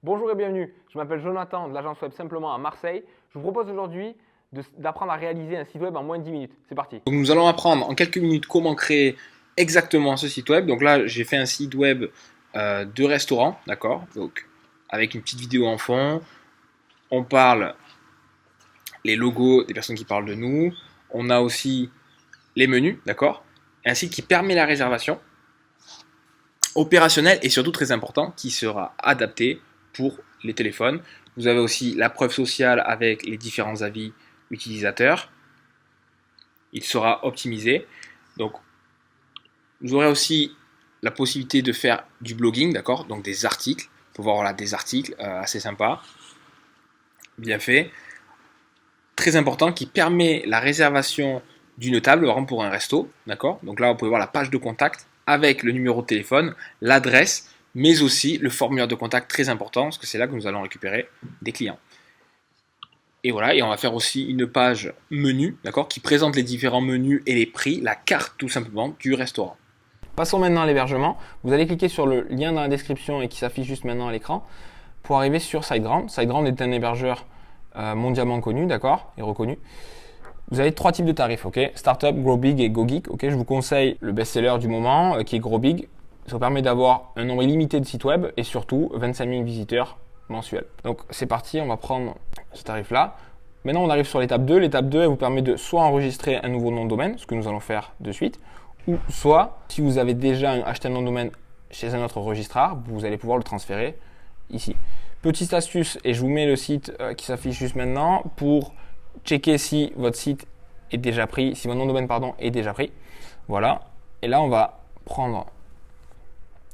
Bonjour et bienvenue, je m'appelle Jonathan de l'agence web Simplement à Marseille. Je vous propose aujourd'hui d'apprendre à réaliser un site web en moins de 10 minutes. C'est parti. Donc nous allons apprendre en quelques minutes comment créer exactement ce site web. Donc là, j'ai fait un site web de restaurant, d'accord. Donc avec une petite vidéo en fond, on parle les logos des personnes qui parlent de nous. On a aussi les menus, d'accord. Un site qui permet la réservation, opérationnel et surtout très important, qui sera adapté pour les téléphones. Vous avez aussi la preuve sociale avec les différents avis utilisateurs. Il sera optimisé. Donc, vous aurez aussi la possibilité de faire du blogging, d'accord, donc des articles. Vous pouvez voir voilà, des articles assez sympas, bien faits. Très important, qui permet la réservation d'une table, par exemple pour un resto, d'accord. Donc là, vous pouvez voir la page de contact avec le numéro de téléphone, l'adresse, mais aussi le formulaire de contact, très important, parce que c'est là que nous allons récupérer des clients. Et voilà, et on va faire aussi une page menu, d'accord, qui présente les différents menus et les prix, la carte tout simplement du restaurant. Passons maintenant à l'hébergement. Vous allez cliquer sur le lien dans la description et qui s'affiche juste maintenant à l'écran pour arriver sur SiteGround. SiteGround est un hébergeur mondialement connu, d'accord, et reconnu. Vous avez trois types de tarifs, ok, Startup, Grow Big et Go Geek. Ok, je vous conseille le best-seller du moment qui est Grow Big. Ça vous permet d'avoir un nombre illimité de sites web et surtout 25 000 visiteurs mensuels. Donc c'est parti, on va prendre ce tarif-là. Maintenant, on arrive sur l'étape 2. L'étape 2, elle vous permet de soit enregistrer un nouveau nom de domaine, ce que nous allons faire de suite, ou soit, si vous avez déjà acheté un nom de domaine chez un autre registraire, vous allez pouvoir le transférer ici. Petite astuce, et je vous mets le site qui s'affiche juste maintenant pour checker si votre site est déjà pris, si votre nom de domaine pardon, est déjà pris. Voilà. Et là, on va prendre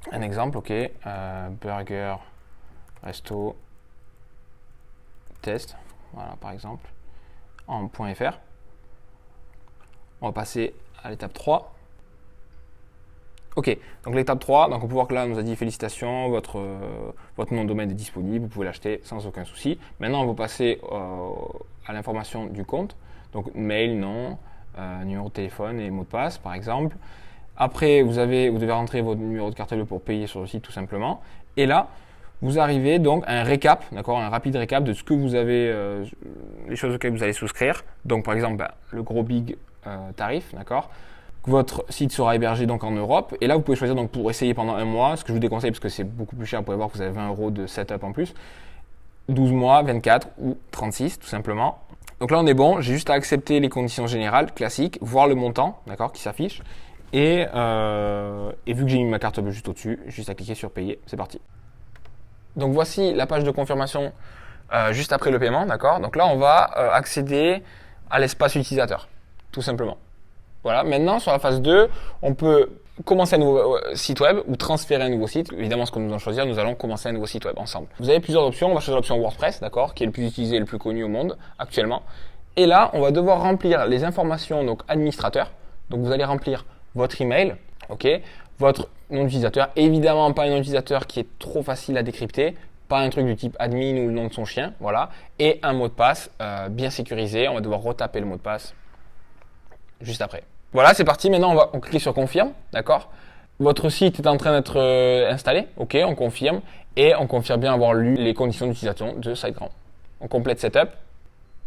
un exemple, ok, burger, resto, test, voilà par exemple, en .fr. On va passer à l'étape 3. Ok, donc l'étape 3, donc on peut voir que là, on nous a dit félicitations, votre nom de domaine est disponible, vous pouvez l'acheter sans aucun souci. Maintenant, on va passer à l'information du compte, donc mail, nom, numéro de téléphone et mot de passe par exemple. Après, vous devez rentrer votre numéro de carte bleue pour payer sur le site tout simplement. Et là, vous arrivez donc à un récap, d'accord, un rapide récap de ce que vous avez, les choses auxquelles vous allez souscrire. Donc par exemple, le gros big tarif, d'accord. Votre site sera hébergé donc en Europe. Et là, vous pouvez choisir donc pour essayer pendant un mois, ce que je vous déconseille parce que c'est beaucoup plus cher. Vous pouvez voir que vous avez 20 € de setup en plus. 12 mois, 24 ou 36 tout simplement. Donc là, on est bon. J'ai juste à accepter les conditions générales, classiques, voir le montant, d'accord, qui s'affiche. Et vu que j'ai mis ma carte bleue juste au-dessus, juste à cliquer sur payer. C'est parti. Donc voici la page de confirmation juste après le paiement, d'accord. Donc là, on va accéder à l'espace utilisateur, tout simplement. Voilà, maintenant sur la phase 2, on peut commencer un nouveau site web ou transférer un nouveau site. Évidemment, ce que nous allons choisir, nous allons commencer un nouveau site web ensemble. Vous avez plusieurs options. On va choisir l'option WordPress, d'accord, qui est le plus utilisé et le plus connu au monde actuellement. Et là, on va devoir remplir les informations donc administrateur. Donc vous allez remplir votre email, ok, votre nom d'utilisateur. Évidemment, pas un nom d'utilisateur qui est trop facile à décrypter. Pas un truc du type admin ou le nom de son chien, voilà. Et un mot de passe bien sécurisé. On va devoir retaper le mot de passe juste après. Voilà, c'est parti. Maintenant, on clique sur confirme, d'accord. Votre site est en train d'être installé, ok, on confirme. Et on confirme bien avoir lu les conditions d'utilisation de SiteGround. On complète setup.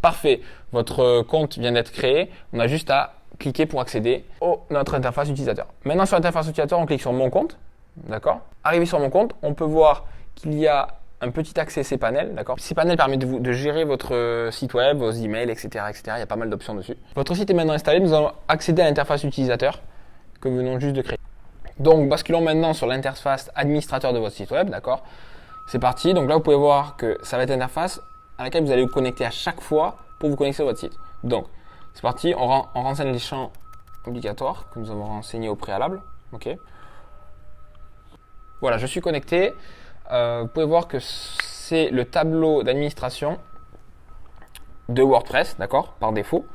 Parfait. Votre compte vient d'être créé. On a juste à cliquer pour accéder à notre interface utilisateur. Maintenant, sur l'interface utilisateur, on clique sur mon compte, d'accord. Arrivé sur mon compte, on peut voir qu'il y a un petit accès cPanel, d'accord. cPanel permet de gérer votre site web, vos emails, etc., etc. Il y a pas mal d'options dessus. Votre site est maintenant installé. Nous allons accéder à l'interface utilisateur que nous venons juste de créer. Donc, basculons maintenant sur l'interface administrateur de votre site web, d'accord. C'est parti. Donc là, vous pouvez voir que ça va être l'interface à laquelle vous allez vous connecter à chaque fois pour vous connecter à votre site. Donc, c'est parti. On renseigne les champs obligatoires que nous avons renseignés au préalable, ok. Voilà, je suis connecté. Vous pouvez voir que c'est le tableau d'administration de WordPress, d'accord, par défaut.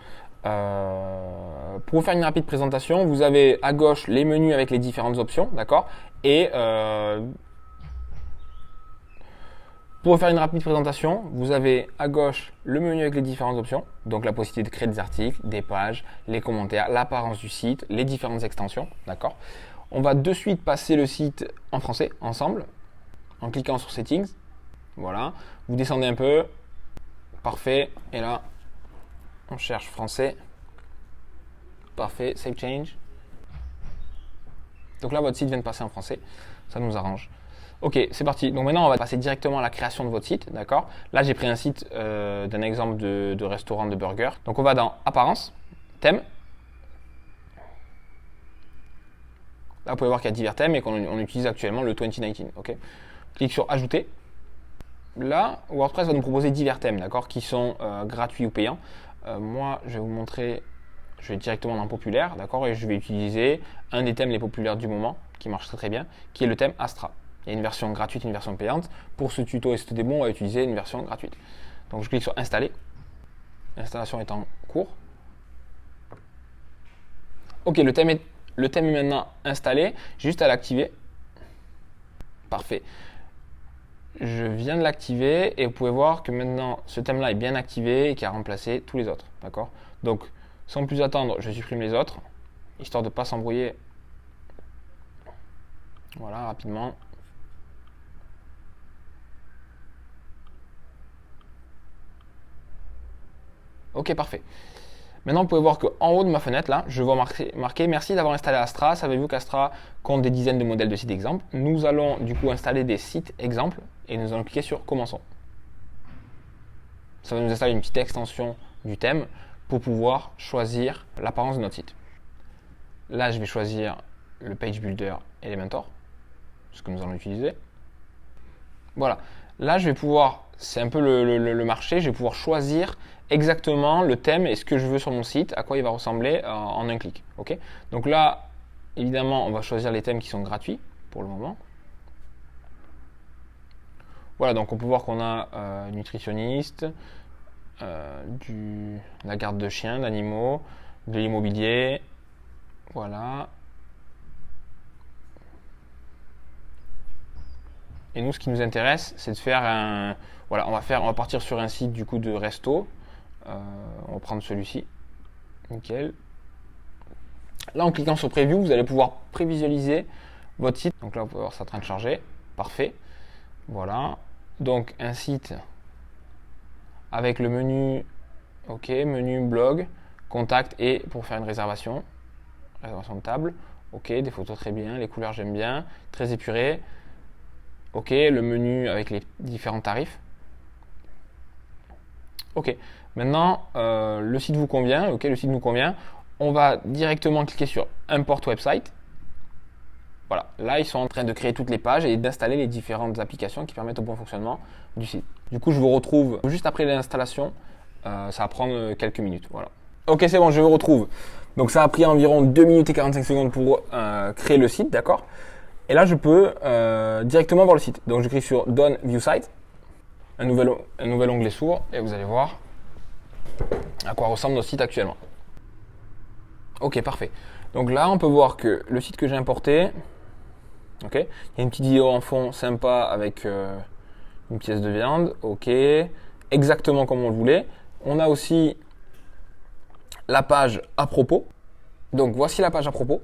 Pour vous faire une rapide présentation, vous avez à gauche les menus avec les différentes options, d'accord. Et pour vous faire une rapide présentation, vous avez à gauche le menu avec les différentes options, donc la possibilité de créer des articles, des pages, les commentaires, l'apparence du site, les différentes extensions, d'accord. On va de suite passer le site en français ensemble, en cliquant sur Settings. Voilà. Vous descendez un peu. Parfait. Et là, on cherche français. Parfait. Save change. Donc là, votre site vient de passer en français. Ça nous arrange. Ok, c'est parti. Donc maintenant, on va passer directement à la création de votre site. D'accord. Là, j'ai pris un site d'un exemple de restaurant de burger. Donc on va dans Apparence, Thème. Là, vous pouvez voir qu'il y a divers thèmes et qu'on utilise actuellement le 2019. Ok. Clique sur Ajouter. Là, WordPress va nous proposer divers thèmes, d'accord, qui sont gratuits ou payants. Moi, je vais vous montrer, je vais directement dans Populaire, d'accord, et je vais utiliser un des thèmes les populaires du moment, qui marche très très bien, qui est le thème Astra. Il y a une version gratuite, une version payante. Pour ce tuto et ce démo, on va utiliser une version gratuite. Donc, je clique sur Installer. L'installation est en cours. Ok, le thème est maintenant installé. J'ai juste à l'activer. Parfait. Je viens de l'activer et vous pouvez voir que maintenant ce thème là est bien activé et qui a remplacé tous les autres. D'accord. Donc sans plus attendre, je supprime les autres, histoire de ne pas s'embrouiller. Voilà, rapidement. Ok, parfait. Maintenant, vous pouvez voir qu'en haut de ma fenêtre, là, je vois marqué merci d'avoir installé Astra. Savez-vous qu'Astra compte des dizaines de modèles de sites exemples? Nous allons du coup installer des sites exemples et nous allons cliquer sur Commençons. Ça va nous installer une petite extension du thème pour pouvoir choisir l'apparence de notre site. Là, je vais choisir le Page Builder Elementor, ce que nous allons utiliser. Voilà. Là, je vais pouvoir, c'est un peu le marché, je vais pouvoir choisir exactement le thème et ce que je veux sur mon site, à quoi il va ressembler en un clic. Okay. Donc là, évidemment, on va choisir les thèmes qui sont gratuits pour le moment. Voilà, donc on peut voir qu'on a nutritionniste, la garde de chiens, d'animaux, de l'immobilier. Voilà. Et nous, ce qui nous intéresse, c'est de faire un... Voilà, on va partir sur un site du coup de resto. On va prendre celui-ci. Nickel. Là, en cliquant sur Preview, vous allez pouvoir prévisualiser votre site. Donc là, vous pouvez voir, c'est en train de charger. Parfait. Voilà. Donc, un site avec le menu, ok, menu blog, contact et pour faire une réservation de table. Ok, des photos très bien, les couleurs j'aime bien, très épuré. Ok, le menu avec les différents tarifs. Ok, maintenant le site vous convient. Ok, le site nous convient. On va directement cliquer sur Import Website. Voilà, là ils sont en train de créer toutes les pages et d'installer les différentes applications qui permettent au bon fonctionnement du site. Du coup, je vous retrouve juste après l'installation. Ça va prendre quelques minutes. Voilà. Ok, c'est bon, je vous retrouve. Donc ça a pris environ 2 minutes et 45 secondes pour créer le site, d'accord? Et là, je peux directement voir le site. Donc, je clique sur Done View Site. Un nouvel onglet s'ouvre et vous allez voir à quoi ressemble notre site actuellement. Ok, parfait. Donc là, on peut voir que le site que j'ai importé, ok, il y a une petite vidéo en fond sympa avec une pièce de viande, ok, exactement comme on le voulait. On a aussi la page à propos. Donc, voici la page à propos.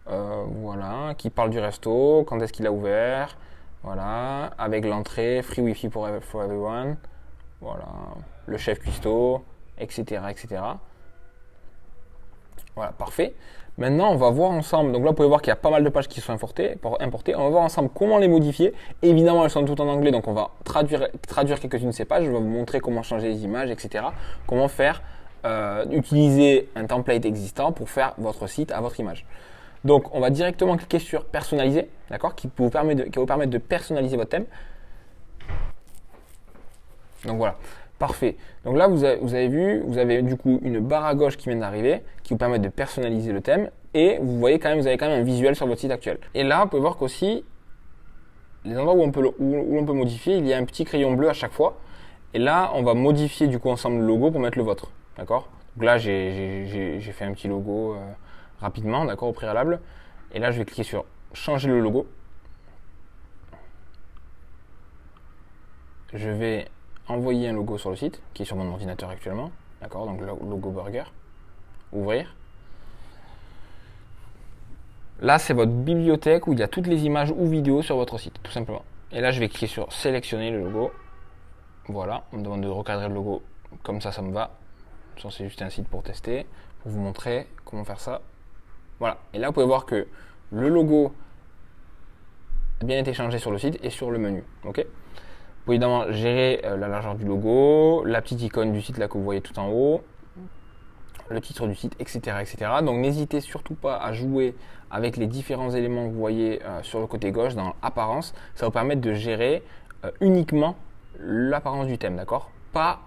Voilà, qui parle du resto, quand est-ce qu'il a ouvert, voilà, avec l'entrée, free wifi for everyone, voilà, le chef cuistot, etc., etc. Voilà, parfait. Maintenant, on va voir ensemble, donc là, vous pouvez voir qu'il y a pas mal de pages qui sont importées. On va voir ensemble comment les modifier. Évidemment, elles sont toutes en anglais, donc on va traduire quelques-unes de ces pages. Je vais vous montrer comment changer les images, etc. Comment faire, utiliser un template existant pour faire votre site à votre image. Donc, on va directement cliquer sur personnaliser, d'accord, qui va vous permettre de personnaliser votre thème. Donc voilà, parfait. Donc là, vous avez vu, vous avez du coup une barre à gauche qui vient d'arriver, qui vous permet de personnaliser le thème, et vous avez quand même un visuel sur votre site actuel. Et là, vous pouvez voir qu'aussi, les endroits où on peut modifier, il y a un petit crayon bleu à chaque fois. Et là, on va modifier du coup ensemble le logo pour mettre le vôtre, d'accord. Donc là, j'ai fait un petit logo rapidement, d'accord, au préalable. Et là, je vais cliquer sur changer le logo. Je vais envoyer un logo sur le site, qui est sur mon ordinateur actuellement. D'accord, donc le logo burger. Ouvrir. Là, c'est votre bibliothèque où il y a toutes les images ou vidéos sur votre site, tout simplement. Et là, je vais cliquer sur sélectionner le logo. Voilà, on me demande de recadrer le logo comme ça me va. C'est juste un site pour tester, pour vous montrer comment faire ça. Voilà, et là vous pouvez voir que le logo a bien été changé sur le site et sur le menu. Ok. Vous pouvez évidemment gérer la largeur du logo, la petite icône du site là que vous voyez tout en haut, le titre du site, etc. etc. Donc n'hésitez surtout pas à jouer avec les différents éléments que vous voyez sur le côté gauche dans l'apparence. Ça va vous permettre de gérer uniquement l'apparence du thème, d'accord ? Pas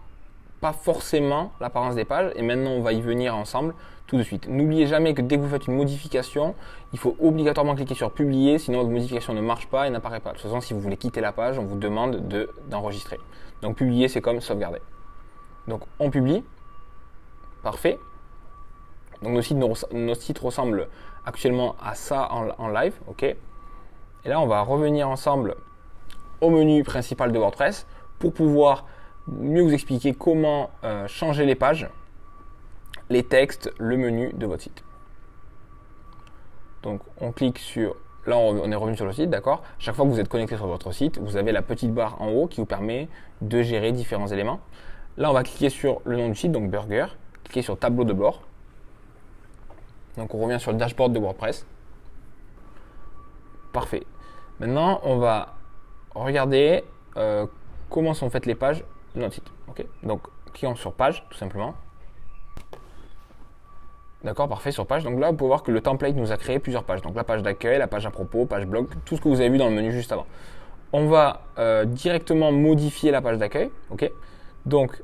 forcément l'apparence des pages, et maintenant on va y venir ensemble tout de suite. N'oubliez jamais que dès que vous faites une modification, il faut obligatoirement cliquer sur publier, sinon votre modification ne marche pas et n'apparaît pas. De toute façon, si vous voulez quitter la page, on vous demande d'enregistrer. Donc publier, c'est comme sauvegarder. Donc on publie, parfait. Donc nos sites ressemblent actuellement à ça en live, ok. Et là on va revenir ensemble au menu principal de WordPress pour pouvoir mieux vous expliquer comment changer les pages, les textes, le menu de votre site. Donc on clique sur, là on est revenu sur le site, d'accord. Chaque fois que vous êtes connecté sur votre site, vous avez la petite barre en haut qui vous permet de gérer différents éléments. Là on va cliquer sur le nom du site, donc Burger, cliquer sur tableau de bord. Donc on revient sur le dashboard de WordPress. Parfait. Maintenant on va regarder comment sont faites les pages de notre site. Okay. Donc cliquons sur page tout simplement. D'accord, parfait, sur page. Donc là, vous pouvez voir que le template nous a créé plusieurs pages. Donc la page d'accueil, la page à propos, page blog, tout ce que vous avez vu dans le menu juste avant. On va directement modifier la page d'accueil. Ok. Donc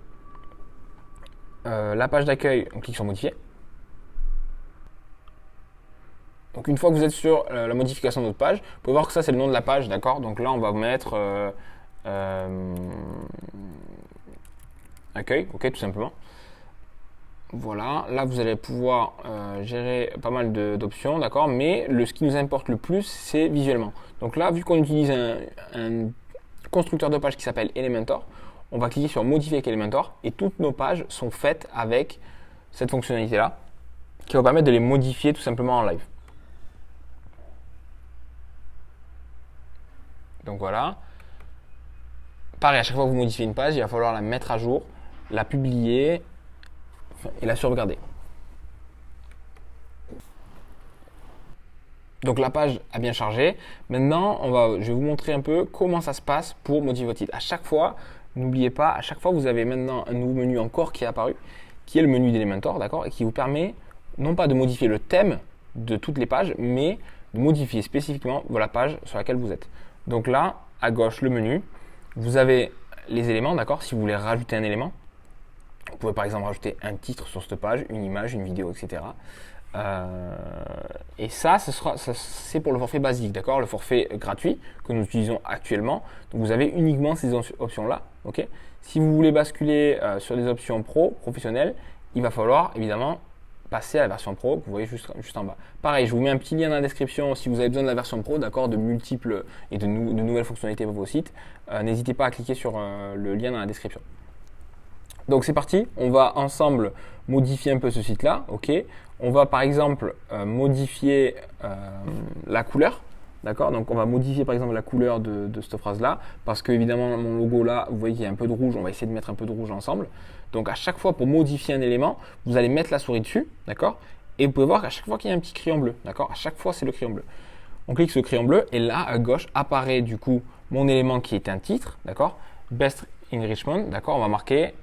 la page d'accueil, on clique sur modifier. Donc une fois que vous êtes sur la modification de notre page, vous pouvez voir que ça c'est le nom de la page, d'accord. Donc là on va mettre accueil, ok, tout simplement. Voilà, là vous allez pouvoir gérer pas mal d'options, d'accord, mais ce qui nous importe le plus, c'est visuellement. Donc là, vu qu'on utilise un constructeur de page qui s'appelle Elementor, on va cliquer sur Modifier avec Elementor et toutes nos pages sont faites avec cette fonctionnalité-là qui va permettre de les modifier tout simplement en live. Donc voilà. Pareil, à chaque fois que vous modifiez une page, il va falloir la mettre à jour, la publier et la sauvegarder. Donc la page a bien chargé. Maintenant, je vais vous montrer un peu comment ça se passe pour modifier votre site. À chaque fois, n'oubliez pas, à chaque fois vous avez maintenant un nouveau menu encore qui est apparu, qui est le menu d'Elementor, d'accord, et qui vous permet non pas de modifier le thème de toutes les pages, mais de modifier spécifiquement la page sur laquelle vous êtes. Donc là, à gauche, le menu, vous avez les éléments, d'accord, si vous voulez rajouter un élément. Vous pouvez par exemple rajouter un titre sur cette page, une image, une vidéo, etc. Et ça, c'est pour le forfait basique, d'accord, le forfait gratuit que nous utilisons actuellement. Donc vous avez uniquement ces options-là. Okay. Si vous voulez basculer sur des options professionnelles, il va falloir évidemment passer à la version pro que vous voyez juste en bas. Pareil, je vous mets un petit lien dans la description si vous avez besoin de la version pro, d'accord, de multiples et de nouvelles fonctionnalités pour vos sites. N'hésitez pas à cliquer sur le lien dans la description. Donc c'est parti, on va ensemble modifier un peu ce site-là, ok. On va par exemple modifier la couleur, d'accord. Donc on va modifier par exemple la couleur de cette phrase-là, parce que évidemment mon logo là, vous voyez qu'il y a un peu de rouge, on va essayer de mettre un peu de rouge ensemble. Donc à chaque fois pour modifier un élément, vous allez mettre la souris dessus, d'accord. Et vous pouvez voir qu'à chaque fois qu'il y a un petit crayon bleu, d'accord. À chaque fois c'est le crayon bleu. On clique sur le crayon bleu et là à gauche apparaît du coup mon élément qui est un titre, d'accord. Best Enrichment, d'accord, on va marquer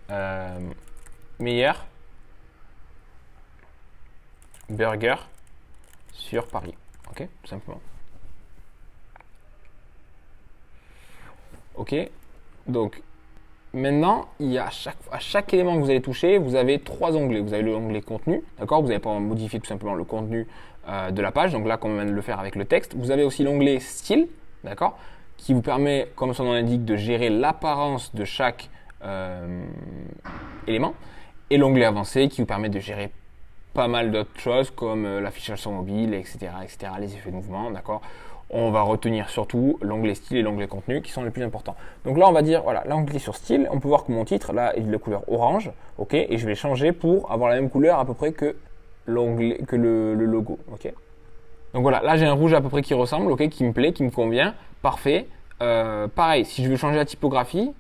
meilleur burger sur Paris, ok, tout simplement. Ok, donc maintenant, à chaque élément que vous allez toucher, vous avez 3 onglets. Vous avez l'onglet contenu, d'accord, vous allez pouvoir modifier tout simplement le contenu de la page, donc là, comme on vient de le faire avec le texte. Vous avez aussi l'onglet style, d'accord, qui vous permet, comme son nom l'indique, de gérer l'apparence de chaque élément, et l'onglet avancé qui vous permet de gérer pas mal d'autres choses comme l'affichage sur mobile, etc., les effets de mouvement, d'accord. On va retenir surtout l'onglet style et l'onglet contenu qui sont les plus importants. Donc là, on va dire, voilà, là on clique sur style, on peut voir que mon titre là est de couleur orange, ok, et je vais changer pour avoir la même couleur à peu près que l'onglet, que le logo, ok. Donc voilà, là j'ai un rouge à peu près qui ressemble, ok, qui me plaît, qui me convient, parfait. Pareil, si je veux changer la typographie,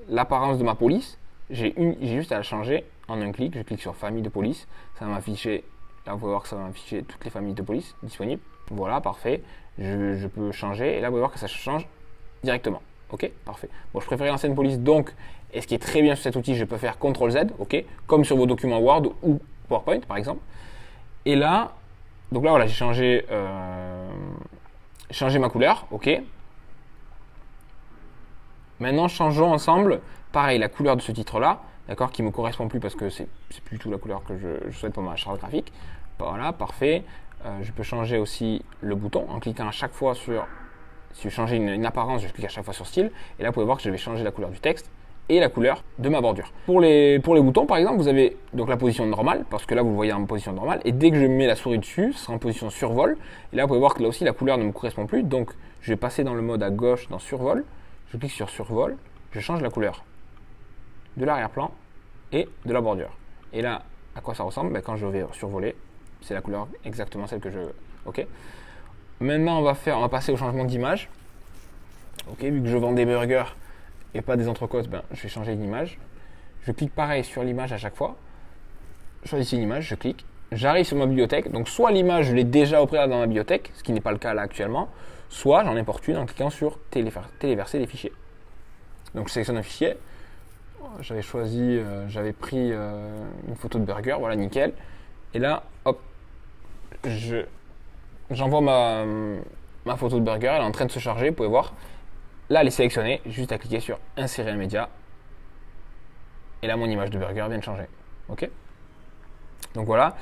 l'apparence de ma police, j'ai juste à la changer en un clic. Je clique sur famille de police, ça va m'afficher, là vous pouvez voir que ça va m'afficher toutes les familles de police disponibles. Voilà, parfait. Je peux changer et là vous pouvez voir que ça change directement. Ok, parfait. Bon, je préférais l'ancienne police donc, et ce qui est très bien sur cet outil, je peux faire CTRL-Z, ok, comme sur vos documents Word ou PowerPoint par exemple. Et là, donc là voilà, j'ai changé ma couleur, ok. Maintenant, changeons ensemble, pareil, la couleur de ce titre-là, d'accord, qui ne me correspond plus parce que c'est plus du tout la couleur que je souhaite pour ma charte graphique. Voilà, parfait. Je peux changer aussi le bouton en cliquant à chaque fois sur... Si je change une apparence, je clique à chaque fois sur style. Et là, vous pouvez voir que je vais changer la couleur du texte et la couleur de ma bordure. Pour les boutons, par exemple, vous avez donc la position normale, parce que là, vous le voyez en position normale. Et dès que je mets la souris dessus, ce sera en position survol. Et là, vous pouvez voir que là aussi, la couleur ne me correspond plus. Donc, je vais passer dans le mode à gauche, dans survol. Je clique sur survol. Je change la couleur de l'arrière-plan et de la bordure. Et là, à quoi ça ressemble? Quand je vais survoler, c'est la couleur exactement celle que je veux. Ok. Maintenant, on va passer au changement d'image. Ok, vu que je vends des burgers et pas des entrecôtes, je vais changer d'image. Je clique pareil sur l'image à chaque fois. Je choisis une image, je clique. J'arrive sur ma bibliothèque. Donc, soit l'image, je l'ai déjà au préalable dans ma bibliothèque, ce qui n'est pas le cas là actuellement. Soit j'en importe une en cliquant sur téléverser les fichiers. Donc, je sélectionne un fichier. J'avais pris une photo de burger, voilà, nickel. Et là, hop, j'envoie ma photo de burger, elle est en train de se charger, vous pouvez voir. Là, elle est sélectionnée, juste à cliquer sur insérer un média. Et là, mon image de burger vient de changer. Ok. Donc voilà,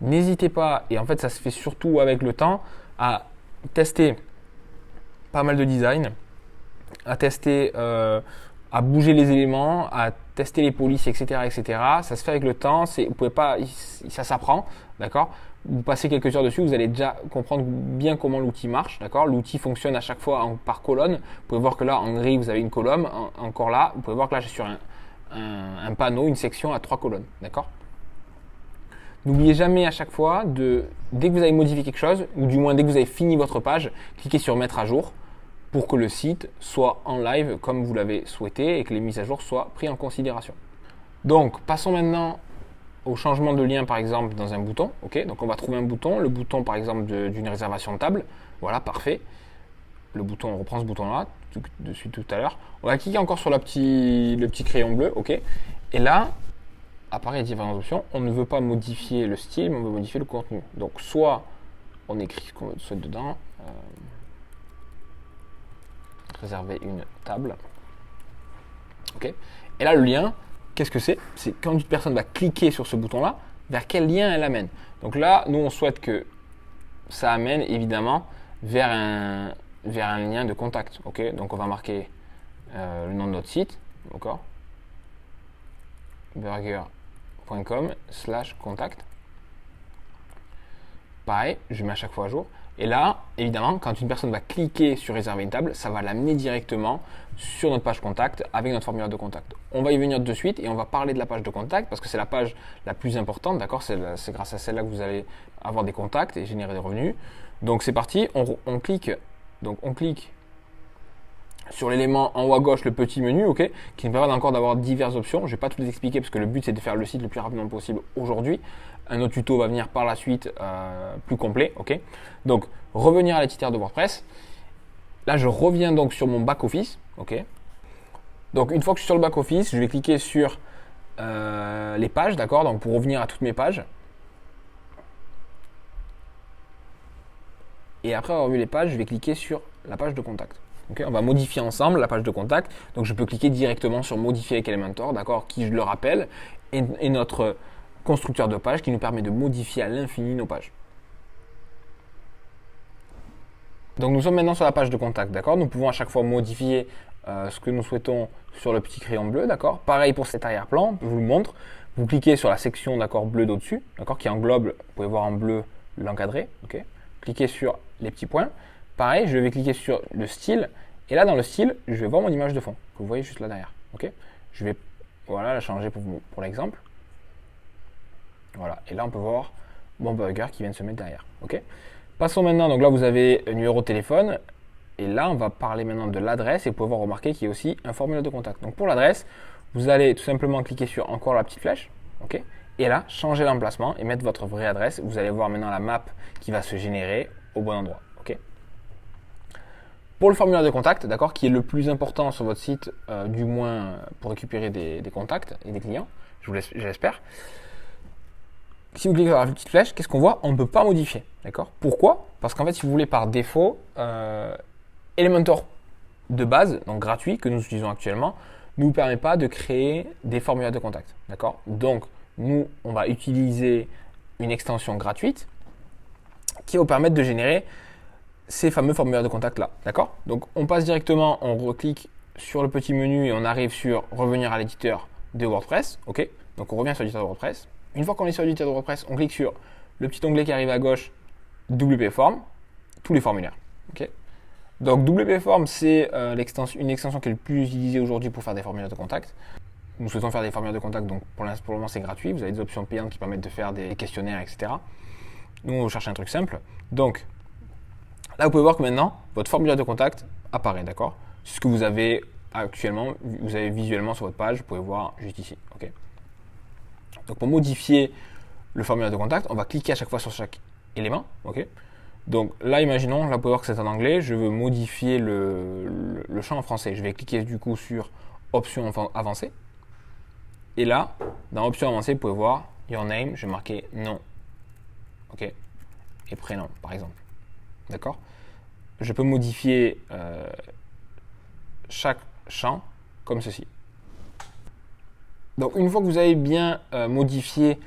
n'hésitez pas, et en fait, ça se fait surtout avec le temps, à tester pas mal de design, à tester, à bouger les éléments, à tester les polices, etc., etc. Ça se fait avec le temps, vous pouvez pas, ça s'apprend, d'accord. Vous passez quelques heures dessus, vous allez déjà comprendre bien comment l'outil marche, d'accord. L'outil fonctionne à chaque fois par colonne. Vous pouvez voir que là, en gris, vous avez une colonne, encore là, vous pouvez voir que là, je suis sur un panneau, une section à 3 colonnes, d'accord. N'oubliez jamais à chaque fois, dès que vous avez modifié quelque chose, ou du moins dès que vous avez fini votre page, cliquez sur mettre à jour pour que le site soit en live comme vous l'avez souhaité et que les mises à jour soient prises en considération. Donc, passons maintenant au changement de lien, par exemple, dans un bouton. Ok, donc on va trouver un bouton, le bouton par exemple d'une réservation de table. Voilà, parfait. Le bouton, on reprend ce bouton-là, dessus tout à l'heure. On va cliquer encore sur le petit crayon bleu, ok. Et là, apparaît différentes options. On ne veut pas modifier le style, mais on veut modifier le contenu. Donc, soit on écrit ce qu'on souhaite dedans, réserver une table. Ok. Et là, le lien, qu'est-ce que c'est? C'est quand une personne va cliquer sur ce bouton-là, vers quel lien elle amène. Donc là, nous, on souhaite que ça amène évidemment vers un lien de contact. Ok. Donc, on va marquer le nom de notre site, d'accord, burger.com/contact. Pareil, je mets à chaque fois à jour. Et là, évidemment, quand une personne va cliquer sur réserver une table, ça va l'amener directement sur notre page contact avec notre formulaire de contact. On va y venir de suite et on va parler de la page de contact parce que c'est la page la plus importante, d'accord. C'est grâce à celle-là que vous allez avoir des contacts et générer des revenus. Donc c'est parti, on clique sur l'élément en haut à gauche, le petit menu, ok, qui nous permet encore d'avoir diverses options. Je ne vais pas tout les expliquer parce que le but c'est de faire le site le plus rapidement possible aujourd'hui. Un autre tuto va venir par la suite plus complet, ok. Donc revenir à l'éditeur de WordPress. Là je reviens donc sur mon back office, ok. Donc une fois que je suis sur le back office, je vais cliquer sur les pages, d'accord. Donc pour revenir à toutes mes pages. Et après avoir vu les pages, je vais cliquer sur la page de contact. Okay, on va modifier ensemble la page de contact. Donc je peux cliquer directement sur modifier avec Elementor, d'accord, qui je le rappelle, est notre constructeur de page qui nous permet de modifier à l'infini nos pages. Donc nous sommes maintenant sur la page de contact, d'accord. Nous pouvons à chaque fois modifier ce que nous souhaitons sur le petit crayon bleu, d'accord. Pareil pour cet arrière-plan, je vous le montre. Vous cliquez sur la section, d'accord, bleu d'au-dessus, d'accord, qui englobe, vous pouvez voir en bleu l'encadré, ok. Cliquez sur les petits points. Pareil, je vais cliquer sur le style. Et là, dans le style, je vais voir mon image de fond, que vous voyez juste là derrière. Ok. Je vais la changer pour l'exemple. Voilà. Et là, on peut voir mon burger qui vient de se mettre derrière. Ok. Passons maintenant. Donc là, vous avez un numéro de téléphone, Et là, on va parler maintenant de l'adresse et vous pouvez voir remarquer qu'il y a aussi un formulaire de contact. Donc pour l'adresse, vous allez tout simplement cliquer sur encore la petite flèche, ok, et là, changer l'emplacement et mettre votre vraie adresse. Vous allez voir maintenant la map qui va se générer au bon endroit, ok. Pour le formulaire de contact, d'accord, qui est le plus important sur votre site, du moins pour récupérer des contacts et des clients, j'espère. Si vous cliquez sur la petite flèche, qu'est-ce qu'on voit? On ne peut pas modifier, d'accord. Pourquoi? Parce qu'en fait, si vous voulez par défaut, Elementor de base, donc gratuit, que nous utilisons actuellement, ne nous permet pas de créer des formulaires de contact, d'accord. Donc, nous, on va utiliser une extension gratuite qui va vous permettre de générer ces fameux formulaires de contact là, d'accord. Donc, on passe directement, on reclique sur le petit menu et on arrive sur revenir à l'éditeur de WordPress, ok. Donc, on revient sur l'éditeur de WordPress. Une fois qu'on est sur l'éditeur de WordPress, on clique sur le petit onglet qui arrive à gauche, WP Form, tous les formulaires. Okay. Donc WP Form, c'est une extension qui est le plus utilisée aujourd'hui pour faire des formulaires de contact. Nous souhaitons faire des formulaires de contact, donc pour le moment c'est gratuit. Vous avez des options payantes qui permettent de faire des questionnaires, etc. Nous on cherche un truc simple. Donc là vous pouvez voir que maintenant votre formulaire de contact apparaît, d'accord. C'est ce que vous avez actuellement, vous avez visuellement sur votre page, vous pouvez voir juste ici. Okay. Donc pour modifier le formulaire de contact, on va cliquer à chaque fois sur chaque élément. Okay. Donc là, imaginons, là, vous pouvez voir que c'est en anglais, je veux modifier le champ en français. Je vais cliquer du coup sur Options avancées. Et là, dans Options avancées, vous pouvez voir Your name, je vais marquer nom. Ok. Et prénom, par exemple. D'accord. Je peux modifier chaque champ comme ceci. Donc une fois que vous avez bien modifié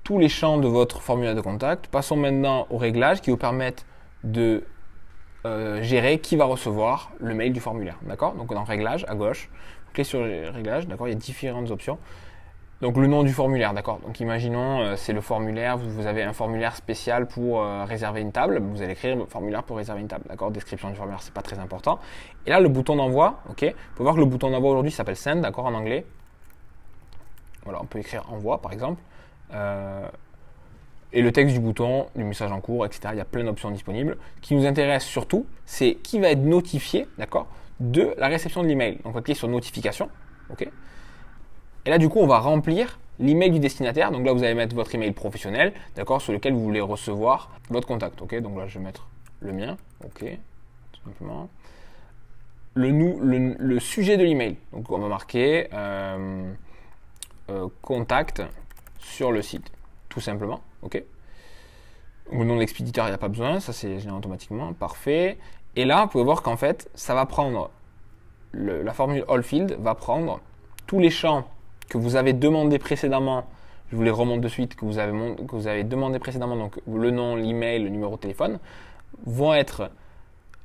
tous les champs de votre formulaire de contact, passons maintenant aux réglages qui vous permettent de gérer qui va recevoir le mail du formulaire. D'accord. Donc dans Réglages à gauche, cliquez sur Réglages, d'accord, il y a différentes options. Donc le nom du formulaire, d'accord. Donc imaginons c'est le formulaire, vous avez un formulaire spécial pour réserver une table, vous allez écrire le formulaire pour réserver une table, d'accord. Description du formulaire, c'est pas très important. Et là le bouton d'envoi, ok. Vous pouvez voir que le bouton d'envoi aujourd'hui s'appelle Send, d'accord, en anglais. Voilà, on peut écrire envoi par exemple. Et le texte du bouton, du message en cours, etc. Il y a plein d'options disponibles. Ce qui nous intéresse surtout, c'est qui va être notifié, d'accord, de la réception de l'email. Donc on va cliquer sur notification, ok. Et là, du coup, on va remplir l'email du destinataire. Donc là, vous allez mettre votre email professionnel, d'accord, sur lequel vous voulez recevoir votre contact. Ok. Donc là, je vais mettre le mien. Ok. Tout simplement. Le sujet de l'email. Donc on va marquer contact sur le site, tout simplement. Ok. Le nom de l'expéditeur, il n'y a pas besoin. Ça, c'est généré automatiquement. Parfait. Et là, vous pouvez voir qu'en fait, ça va prendre la formule AllField va prendre tous les champs que vous avez demandé précédemment, je vous les remonte de suite, que vous avez demandé précédemment, donc le nom, l'email, le numéro de téléphone, vont être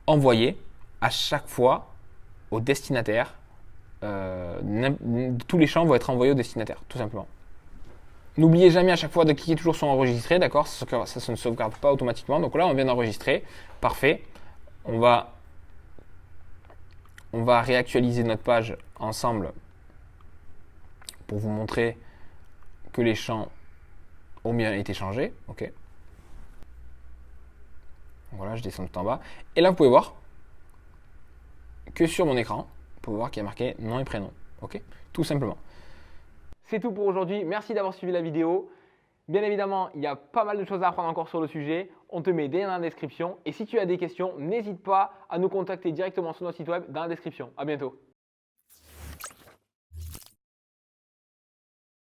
envoyés à chaque fois au destinataire. Tous les champs vont être envoyés au destinataire, tout simplement. N'oubliez jamais à chaque fois de cliquer toujours sur enregistrer, d'accord, ça ne sauvegarde pas automatiquement. Donc là, on vient d'enregistrer, parfait. On va réactualiser notre page ensemble pour vous montrer que les champs ont bien été changés. Ok. Voilà, je descends tout en bas. Et là, vous pouvez voir que sur mon écran, vous pouvez voir qu'il y a marqué nom et prénom. Ok. Tout simplement. C'est tout pour aujourd'hui. Merci d'avoir suivi la vidéo. Bien évidemment, il y a pas mal de choses à apprendre encore sur le sujet. On te met des liens dans la description. Et si tu as des questions, n'hésite pas à nous contacter directement sur notre site web dans la description. À bientôt.